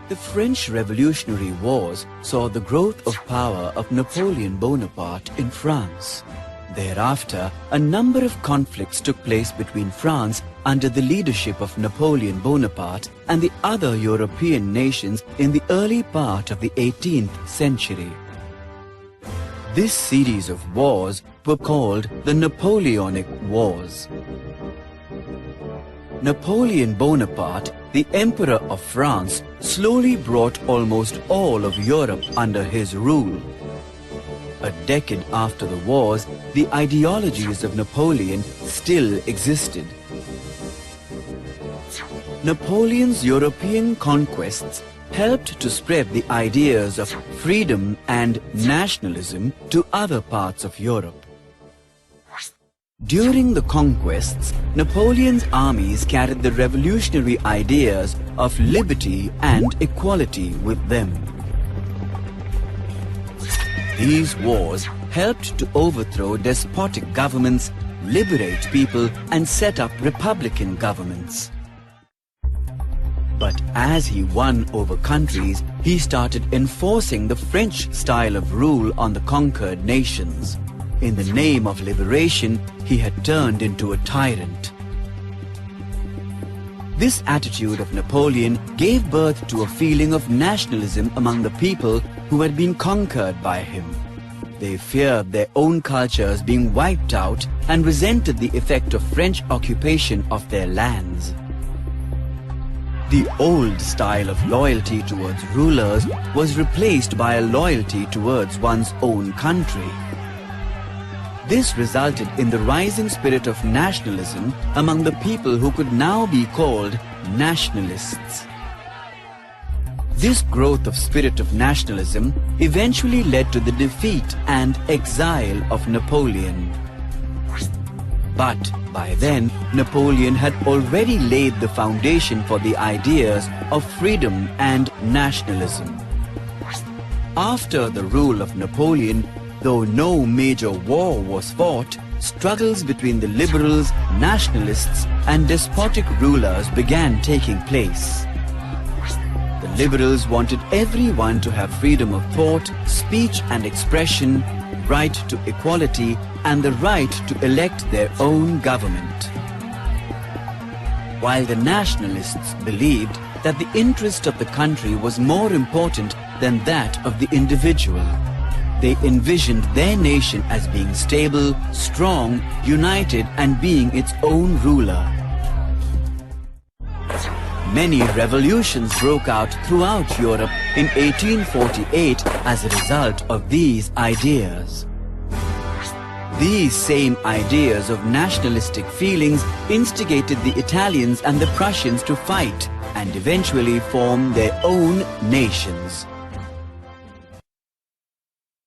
The French Revolutionary Wars saw the growth of power of Napoleon Bonaparte in France. Thereafter, a number of conflicts took place between France under the leadership of Napoleon Bonaparte and the other European nations in the early part of the 18th century. This series of wars were called the Napoleonic Wars. Napoleon Bonaparte, the Emperor of France, slowly brought almost all of Europe under his rule. A decade after the wars, the ideologies of Napoleon still existed. Napoleon's European conquests helped to spread the ideas of freedom and nationalism to other parts of Europe. During the conquests, Napoleon's armies carried the revolutionary ideas of liberty and equality with them. These wars helped to overthrow despotic governments, liberate people, and set up republican governments. But as he won over countries, he started enforcing the French style of rule on the conquered nations. In the name of liberation, he had turned into a tyrant. This attitude of Napoleon gave birth to a feeling of nationalism among the people who had been conquered by him. They feared their own cultures being wiped out and resented the effect of French occupation of their lands. The old style of loyalty towards rulers was replaced by a loyalty towards one's own country. This resulted in the rising spirit of nationalism among the people who could now be called nationalists. This growth of spirit of nationalism eventually led to the defeat and exile of Napoleon. But by then, Napoleon had already laid the foundation for the ideas of freedom and nationalism. After the rule of Napoleon, though no major war was fought, struggles between the liberals, nationalists, and despotic rulers began taking place. The liberals wanted everyone to have freedom of thought, speech and expression, right to equality, and the right to elect their own government. While the nationalists believed that the interest of the country was more important than that of the individual. They envisioned their nation as being stable, strong, united, and being its own ruler. Many revolutions broke out throughout Europe in 1848 as a result of these ideas. These same ideas of nationalistic feelings instigated the Italians and the Prussians to fight and eventually form their own nations.